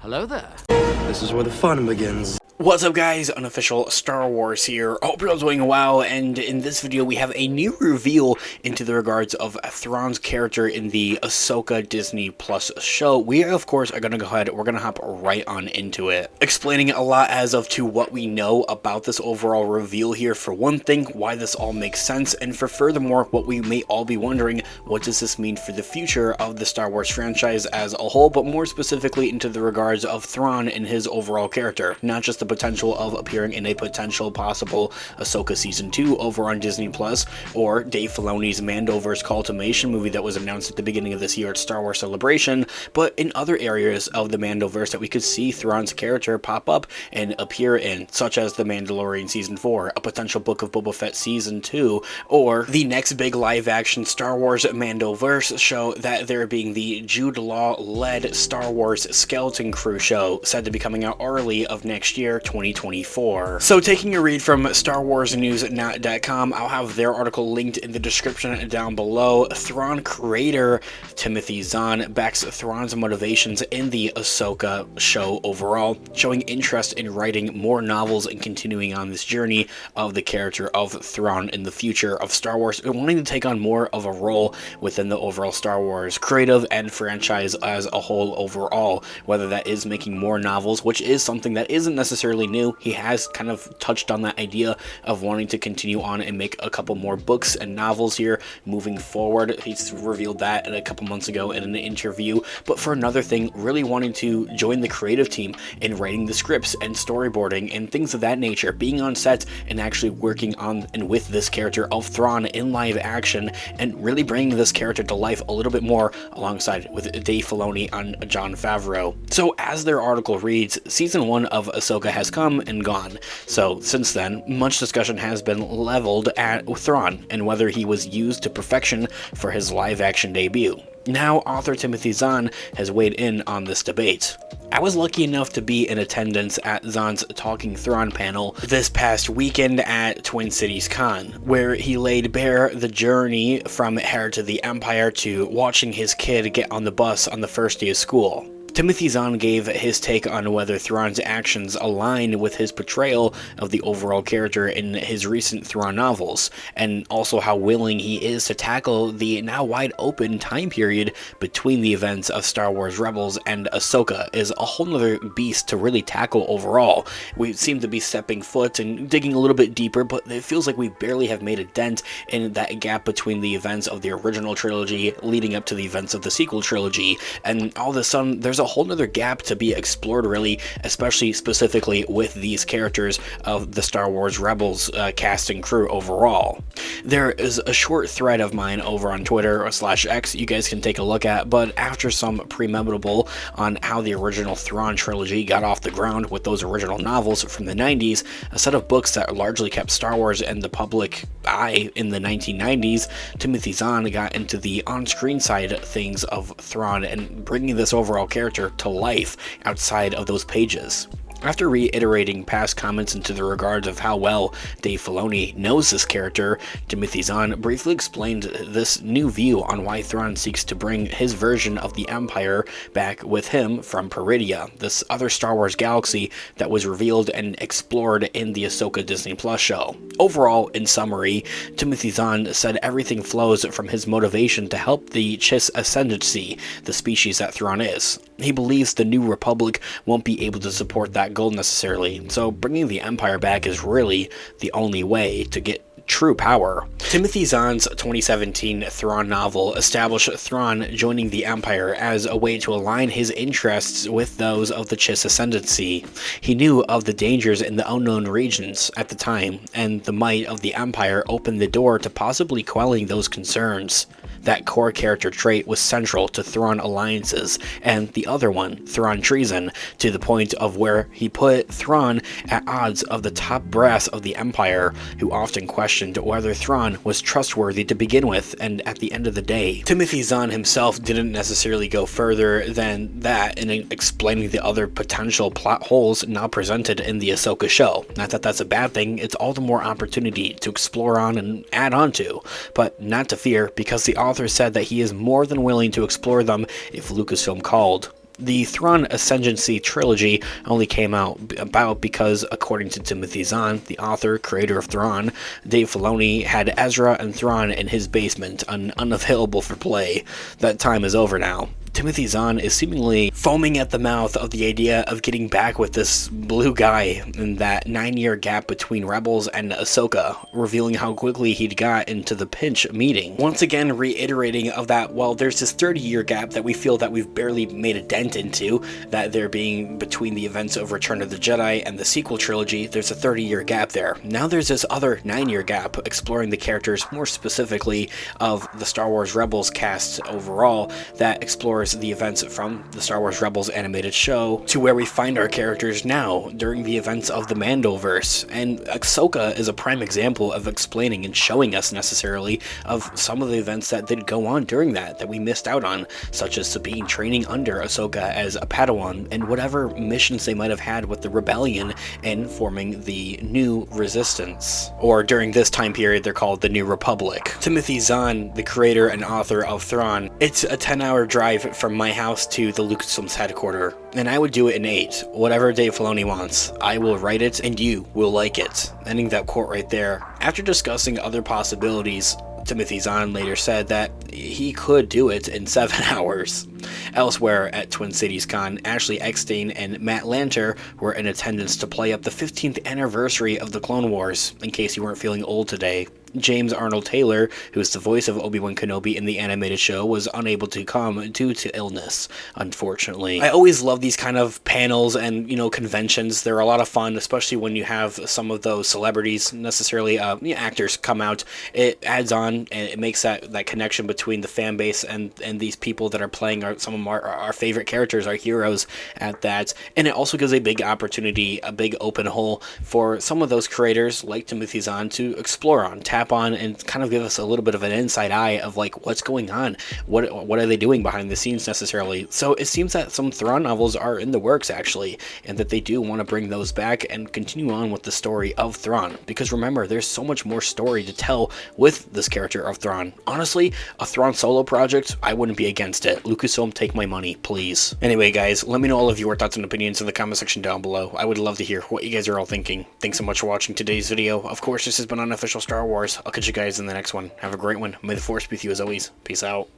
Hello there. This is where the fun begins. What's up guys, Unofficial Star Wars here. Hope you're all doing well, and in this video we have a new reveal into the regards of Thrawn's character in the Ahsoka Disney Plus show. We of course are going to go ahead, we're going to hop right on into it. Explaining a lot as of to what we know about this overall reveal here, for one thing, why this all makes sense, and for furthermore, what we may all be wondering, what does this mean for the future of the Star Wars franchise as a whole, but more specifically into the regards of Thrawn and his overall character, not just the potential of appearing in a potential possible Ahsoka Season 2 over on Disney Plus, or Dave Filoni's Mandoverse Cultimation movie that was announced at the beginning of this year at Star Wars Celebration, but in other areas of the Mandoverse that we could see Thrawn's character pop up and appear in, such as The Mandalorian Season 4, a potential Book of Boba Fett Season 2, or the next big live-action Star Wars Mandoverse show, that there being the Jude Law-led Star Wars Skeleton Crew show, said to be coming out early of next year, 2024. So taking a read from StarWarsNews.com, I'll have their article linked in the description down below. Thrawn creator Timothy Zahn backs Thrawn's motivations in the Ahsoka show overall, showing interest in writing more novels and continuing on this journey of the character of Thrawn in the future of Star Wars, and wanting to take on more of a role within the overall Star Wars creative and franchise as a whole overall, whether that is making more novels, which is something that isn't necessarily new. He has kind of touched on that idea of wanting to continue on and make a couple more books and novels here moving forward. He's revealed that a couple months ago in an interview. But for another thing, really wanting to join the creative team in writing the scripts and storyboarding and things of that nature, being on set and actually working on and with this character of Thrawn in live action, and really bringing this character to life a little bit more alongside with Dave Filoni and Jon Favreau. So as their article reads, Season 1 of Ahsoka has come and gone. So since then, much discussion has been leveled at Thrawn and whether he was used to perfection for his live-action debut. Now, author Timothy Zahn has weighed in on this debate. I was lucky enough to be in attendance at Zahn's Talking Thrawn panel this past weekend at Twin Cities Con, where he laid bare the journey from heir to the Empire to watching his kid get on the bus on the first day of school. Timothy Zahn gave his take on whether Thrawn's actions align with his portrayal of the overall character in his recent Thrawn novels, and also how willing he is to tackle the now wide open time period between the events of Star Wars Rebels and Ahsoka is a whole nother beast to really tackle overall. We seem to be stepping foot and digging a little bit deeper, but it feels like we barely have made a dent in that gap between the events of the original trilogy leading up to the events of the sequel trilogy, and all of a sudden there's a whole nother gap to be explored, really, especially specifically with these characters of the Star Wars Rebels cast and crew overall. There is a short thread of mine over on Twitter /X you guys can take a look at, but after some premeditable on how the original Thrawn trilogy got off the ground with those original novels from the 90s, a set of books that largely kept Star Wars in the public eye in the 1990s, Timothy Zahn got into the on-screen side of things of Thrawn and bringing this overall character to life outside of those pages. After reiterating past comments into the regards of how well Dave Filoni knows this character, Timothy Zahn briefly explained this new view on why Thrawn seeks to bring his version of the Empire back with him from Peridia, this other Star Wars galaxy that was revealed and explored in the Ahsoka Disney Plus show. Overall, in summary, Timothy Zahn said everything flows from his motivation to help the Chiss Ascendancy, the species that Thrawn is. He believes the New Republic won't be able to support that goal necessarily, so bringing the Empire back is really the only way to get true power. Timothy Zahn's 2017 Thrawn novel established Thrawn joining the Empire as a way to align his interests with those of the Chiss Ascendancy. He knew of the dangers in the unknown regions at the time, and the might of the Empire opened the door to possibly quelling those concerns. That core character trait was central to Thrawn alliances, and the other one, Thrawn treason, to the point of where he put Thrawn at odds of the top brass of the Empire, who often questioned whether Thrawn was trustworthy to begin with, and at the end of the day, Timothy Zahn himself didn't necessarily go further than that in explaining the other potential plot holes now presented in the Ahsoka show. Not that that's a bad thing, it's all the more opportunity to explore on and add on to, but not to fear, because the author said that he is more than willing to explore them if Lucasfilm called. The Thrawn Ascendancy trilogy only came out about because, according to Timothy Zahn, the author, creator of Thrawn, Dave Filoni had Ezra and Thrawn in his basement, unavailable for play. That time is over now. Timothy Zahn is seemingly foaming at the mouth of the idea of getting back with this blue guy in that 9-year gap between Rebels and Ahsoka, revealing how quickly he'd got into the pinch meeting. Once again reiterating of that, well, there's this 30-year gap that we feel that we've barely made a dent into, that there being between the events of Return of the Jedi and the sequel trilogy, there's a 30-year gap there. Now there's this other 9-year gap exploring the characters more specifically of the Star Wars Rebels cast overall, that explores the events from the Star Wars Rebels animated show to where we find our characters now during the events of the Mandoverse. And Ahsoka is a prime example of explaining and showing us necessarily of some of the events that did go on during that we missed out on, such as Sabine training under Ahsoka as a Padawan and whatever missions they might have had with the rebellion and forming the New Resistance, or during this time period they're called the New Republic. Timothy Zahn, the creator and author of Thrawn, it's a 10-hour drive from my house to the Lucasfilm's headquarters, and I would do it in 8. Whatever Dave Filoni wants, I will write it and you will like it. Ending that quote right there. After discussing other possibilities, Timothy Zahn later said that he could do it in 7 hours. Elsewhere at Twin Cities Con, Ashley Eckstein and Matt Lanter were in attendance to play up the 15th anniversary of the Clone Wars, in case you weren't feeling old today. James Arnold Taylor, who is the voice of Obi-Wan Kenobi in the animated show, was unable to come due to illness, unfortunately. I always love these kind of panels and, conventions. They're a lot of fun, especially when you have some of those celebrities, necessarily actors, come out. It adds on, and it makes that connection between the fan base and these people that are playing some of our favorite characters, our heroes at that. And it also gives a big opportunity, a big open hole for some of those creators, like Timothy Zahn, to explore on, tap on, and kind of give us a little bit of an inside eye of like what's going on, what are they doing behind the scenes necessarily. So it seems that some Thrawn novels are in the works actually, and that they do want to bring those back and continue on with the story of Thrawn, because remember, there's so much more story to tell with this character of Thrawn. Honestly, a Thrawn solo project, I wouldn't be against it. Lucasfilm, take my money, please. Anyway guys, let me know all of your thoughts and opinions in the comment section down below. I would love to hear what you guys are all thinking. Thanks so much for watching today's video. Of course, this has been Unofficial Star Wars. I'll catch you guys in the next one. Have a great one. May the Force be with you as always. Peace out.